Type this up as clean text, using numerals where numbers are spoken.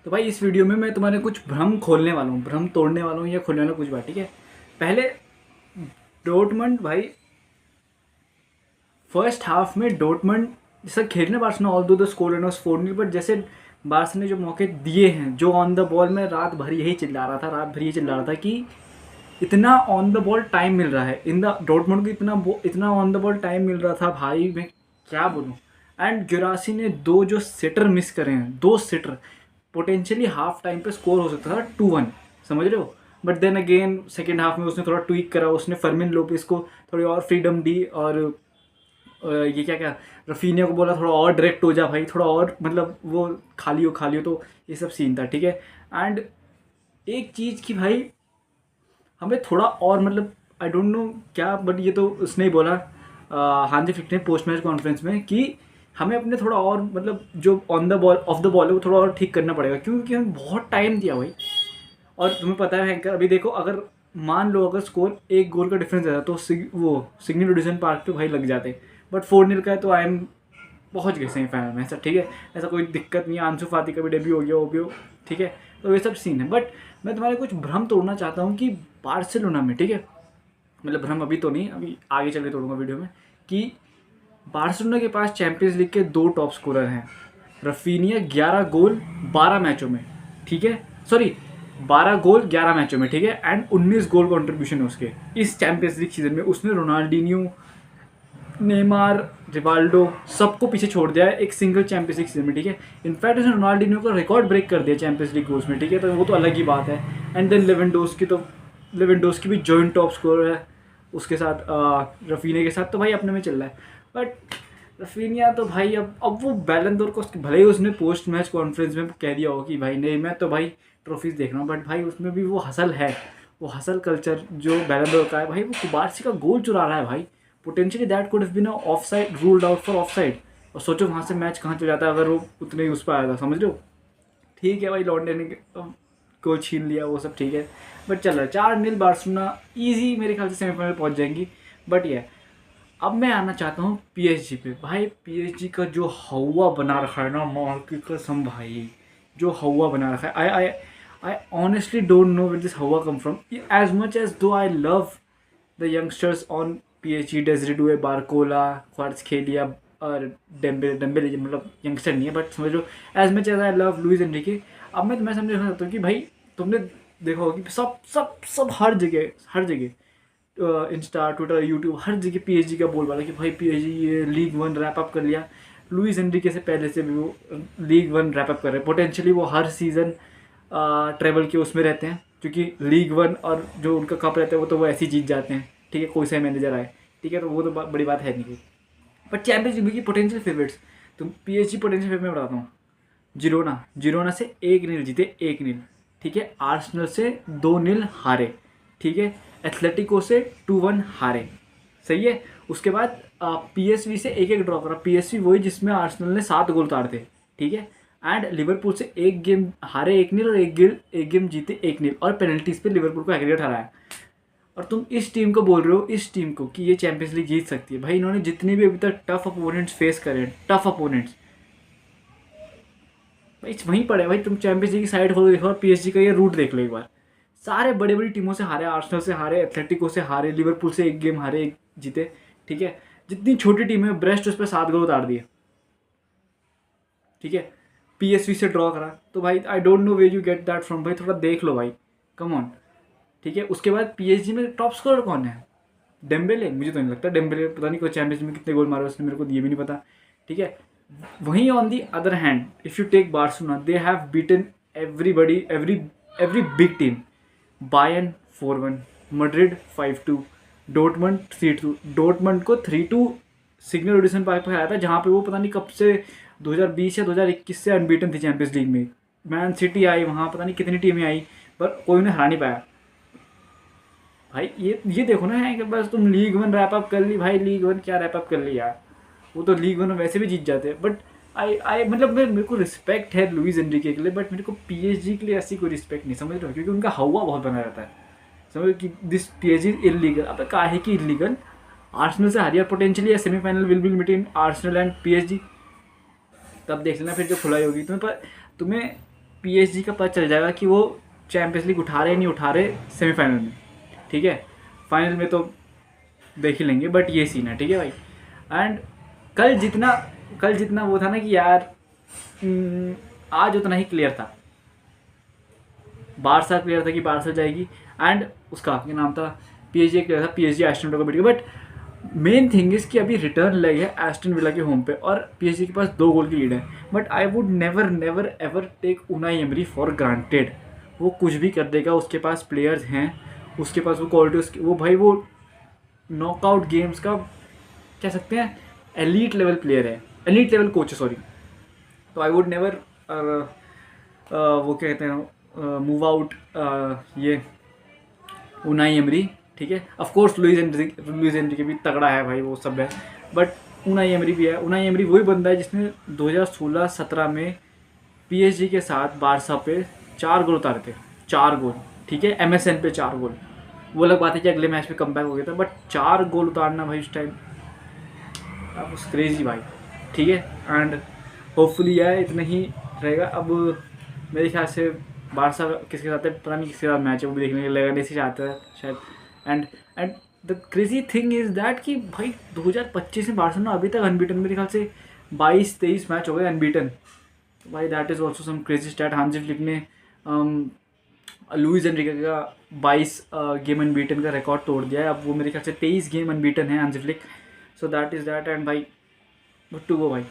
तो भाई इस वीडियो में मैं तुम्हारे कुछ भ्रम खोलने वाला हूँ, भ्रम तोड़ने वाला हूँ या खोलने वाला हूँ कुछ बात। ठीक है, पहले डोर्टमंड भाई फर्स्ट हाफ में डोर्टमंड जैसा खेलने बार्सिलोना ऑल दो the score and was 4-0, but जैसे बार्सा ने जो मौके दिए हैं, जो ऑन द बॉल में रात भर यही चिल्ला रहा था, रात भर यही चिल्ला रहा था कि इतना ऑन द बॉल टाइम मिल रहा है इन द डॉर्टमुंड को, इतना ऑन द बॉल टाइम मिल रहा था भाई, मैं क्या बोलूँ। एंड गिरासी ने दो जो सेटर मिस करे हैं, दो सेटर, पोटेंशियली हाफ टाइम पे स्कोर हो सकता था 2-1, समझ रहे हो। But then again second half में उसने थोड़ा ट्वीक करा, उसने फर्मिन लोपेस को थोड़ी और फ्रीडम दी, और ये क्या क्या रफीनिया को बोला थोड़ा और डायरेक्ट हो जा भाई, थोड़ा और मतलब वो खाली हो, तो ये सब सीन था। ठीक है, एंड एक चीज़ की भाई हमें थोड़ा और मतलब आई डोंट नो क्या, बट ये तो उसने ही बोला हांजी फ्लिक ने पोस्ट मैच कॉन्फ्रेंस में कि हमें अपने थोड़ा और मतलब जो on the ball of the ball है वो थोड़ा और ठीक करना पड़ेगा, क्योंकि हमें बहुत टाइम दिया भाई। और तुम्हें पता है हैंकर, अभी देखो अगर मान लो अगर स्कोर एक गोल का डिफरेंस रहता तो वो सिग्नल डिवीजन पार्क पे भाई लग जाते, बट 4-0 का है तो आई एम पहुँच गए सेमीफाइनल में, ऐसा ठीक है, ऐसा कोई दिक्कत नहीं है। आंसू फाती का भी डेब्यू हो गया, वो भी हो, ठीक है। तो ये सब सीन है, बट मैं तुम्हारे कुछ भ्रम तोड़ना चाहता हूँ कि बार्सिलोना में, ठीक है, मतलब भ्रम अभी तो नहीं, अभी आगे चल के तोड़ूंगा वीडियो में, कि बार्सिलोना के पास चैंपियंस लीग के 2 टॉप स्कोरर हैं। रफीनिया 11 गोल 12 मैचों में, ठीक है, सॉरी 12 गोल 11 मैचों में, ठीक है, एंड 19 गोल कंट्रीब्यूशन है उसके इस चैंपियंस लीग सीजन में। उसने रोनाल्डिनियो, नेमार, रिवाल्डो सबको पीछे छोड़ दिया है एक सिंगल चैंपियंस लीग सीजन में, ठीक है। इनफैक्ट उसने रोनाल्डिनियो का रिकॉर्ड ब्रेक कर दिया चैंपियंस लीग गोल्स में, ठीक है, तो वो तो अलग ही बात है। एंड देन लेवेंडोस्की भी जॉइंट टॉप स्कोर है उसके साथ, रफीनिया के साथ, तो भाई अपने में चल रहा है। बट रफीनिया तो भाई अब वो बैलन डोर को भले ही उसने पोस्ट मैच कॉन्फ्रेंस में कह दिया हो कि भाई नहीं मैं तो भाई ट्रॉफीज देख रहा हूँ, बट भाई उसमें भी वो हसल है, वो हसल कल्चर जो बैलन डोर का है भाई, वो कुबार्सी का गोल चुरा रहा है भाई। Potentially that could have been off side, ruled out for off side, और सोचो वहाँ से मैच कहाँ चल जाता है अगर वो उतने ही उस पर आया था, समझ रहे हो। ठीक है भाई, लॉन्डे ने को छीन लिया वो सब, ठीक है, बट चल रहा है 4-0 बार्सिलोना ईजी मेरे ख्याल से सेमीफाइनल पहुंच जाएंगी। बट ये अब मैं आना चाहता हूँ पीएसजी पे। भाई पीएसजी का जो हवा बना रखा है ना, माँ की कसम भाई, जो हवा बना रखा है, I honestly don't know where this हवा come from. As much as though I love the youngsters on PHE, Desire Doue, Barcola, Kvaratskhelia और डेम्बेले मतलब यंगस्टर नहीं है, बट समझ लो as much as I love Luis Enrique. अब मैं तुम्हें समझना चाहता हूँ कि भाई तुमने देखा होगा कि सब सब सब हर जगह इंस्टा, ट्विटर, यूट्यूब, हर जगह पीएचडी का बोलबाला कि भाई पीएचडी ये लीग 1 रैप अप कर लिया। लुइस एनरिके से पहले से भी वो लीग 1 रैप अप कर रहे हैं। पोटेंशियली वो हर सीज़न ट्रेवल के उसमें रहते हैं, क्योंकि लीग 1 और जो उनका कप रहता है वो तो वो ऐसे ही जीत जाते हैं, ठीक है, कोई सा मैनेजर आए, ठीक है, तो वो तो बड़ी बात है नहीं। बट चैंपियंस लीग की पोटेंशियल फेवरेट्स, तो पीएचडी पोटेंशियल फेवरेट में बताता हूँ। जिरोना से 1-0 जीते, 1-0, ठीक है। आर्सेनल से 2-0 हारे, ठीक है। एथलेटिको से 2-1 हारे, सही है। उसके बाद पीएसवी से 1-1 ड्रॉ करा। पीएसवी वही जिसमें आर्सेनल ने 7 गोल ताड़ थे, ठीक है। एंड लिवरपूल से 1 गेम हारे 1-0 और एक गेम जीते 1-0, और पेनल्टीज पे लिवरपूल को एग्रीगेट हराया। और तुम इस टीम को बोल रहे हो, इस टीम को, कि ये चैंपियंस लीग जीत सकती है। भाई इन्होंने जितने भी अभी तक टफ अपोनेंट्स फेस करे, टफ अपोनेंट्स भाई वहीं पड़े भाई। तुम चैंपियंस लीग की साइड खोलो, देखो, और पीएसजी का ये रूट देख लो एक बार। सारे बड़ी बड़ी टीमों से हारे, आर्सेनल से हारे, एथलेटिको से हारे, लिवरपूल से 1 गेम हारे, 1 जीते, ठीक है। जितनी छोटी टीम है, ब्रेस्ट उस पर 7 गोल उतार दिए, ठीक है। पीएसवी से ड्रॉ करा, तो भाई I don't know where you get that from, भाई थोड़ा देख लो भाई, कम ऑन, ठीक है। उसके बाद पीएसजी में टॉप स्कोरर कौन है? डेम्बेले, मुझे तो नहीं लगता डेम्बेले, पता नहीं कोई चैंपियंस में कितने गोल मारे उसने, मेरे को ये भी नहीं पता, ठीक है। वहीं on the other hand if you take Barcelona, they have beaten everybody, every big team. Bayern 4-1, Madrid 5-2, Dortmund 3-2। Dortmund को 3-2 सिग्नल इडुना पार्क पर हराया था, जहाँ पे वो पता नहीं कब से 2020 या 2021 से अनबीटन थी चैंपियंस लीग में। मैन सिटी आई, वहाँ पता नहीं कितनी टीमें आई, पर कोई उन्हें हरा नहीं पाया। भाई ये देखो ना है कि बस तुम लीग 1 रैप अप कर ली, भाई लीग 1 क्या रैप अप कर ली यार, वो तो लीग 1 में वैसे भी जीत जाते हैं। बट आई मतलब मेरे को रिस्पेक्ट है लुइस एनरिके के लिए, बट मेरे को पीएसजी के लिए ऐसी कोई रिस्पेक्ट नहीं, समझ रहे हो, क्योंकि उनका हवा बहुत बना रहता है, समझ कि दिस पीएसजी इलीगल। अब काहे की इलीगल? आर्सेनल से हारिया, potentially semifinal will be between Arsenal and PSG, तब देख लेना फिर जो खुलाई होगी तुम्हें। PSG का पता चल जाएगा कि वो चैंपियंस लीग उठा रहे नहीं उठा रहे सेमीफाइनल में, ठीक है। फाइनल में तो देख ही लेंगे, बट ये सीन है, ठीक है भाई। एंड कल जितना वो था ना कि यार आज उतना ही क्लियर था, बारसा क्लियर था कि बारसा जाएगी, एंड उसका क्या नाम था, PSG क्लियर था, PSG एस्टन विला को beat. But main thing is कि अभी रिटर्न लेग है एस्टन विला के होम पे और PSG के पास 2 गोल की लीड है। But I would never never ever take Unai Emery for granted. वो कुछ भी कर देगा, उसके पास प्लेयर्स हैं, उसके पास वो क्वालिटी, वो भाई वो नॉकआउट गेम्स का कह सकते हैं एलीट लेवल प्लेयर है, एलीट लेवल कोच, सॉरी। तो आई वुड नेवर वो क्या कहते हैं मूव आउट ये उनाई एमरी, ठीक है। ऑफ कोर्स लुइस एनरिके भी तगड़ा है भाई, वो सब है, बट उनाई एमरी भी है। उनाई एमरी वही बंदा है जिसने 2016-17 में PSG के साथ बारसा पे 4 गोल उतारे थे, 4 गोल, ठीक है। MSN पे 4 गोल। वो अलग बात है कि अगले मैच में कमबैक हो गया था, बट 4 गोल उतारना भाई उस टाइम क्रेजी भाई, ठीक है। एंड होपफुली यार इतना ही रहेगा। अब मेरे ख्याल से बारसा किसके साथ है पता नहीं, किसके साथ मैच है वो भी देखने के लिए नहीं चाहता है शायद। And and the crazy thing is that कि भाई 2025 में बार्सिलोना अभी तक अनबीटन, मेरे ख्याल से 22-23 मैच हो गए अनबीटन भाई। That is also some crazy stat. हांजी फ्लिक ने लुइस एनरिके का 22 गेम अनबीटन का रिकॉर्ड तोड़ दिया है। अब वो मेरे ख्याल से 23 गेम अनबीटन है हांजी flick. So that is that, and भाई गुड टू गो भाई।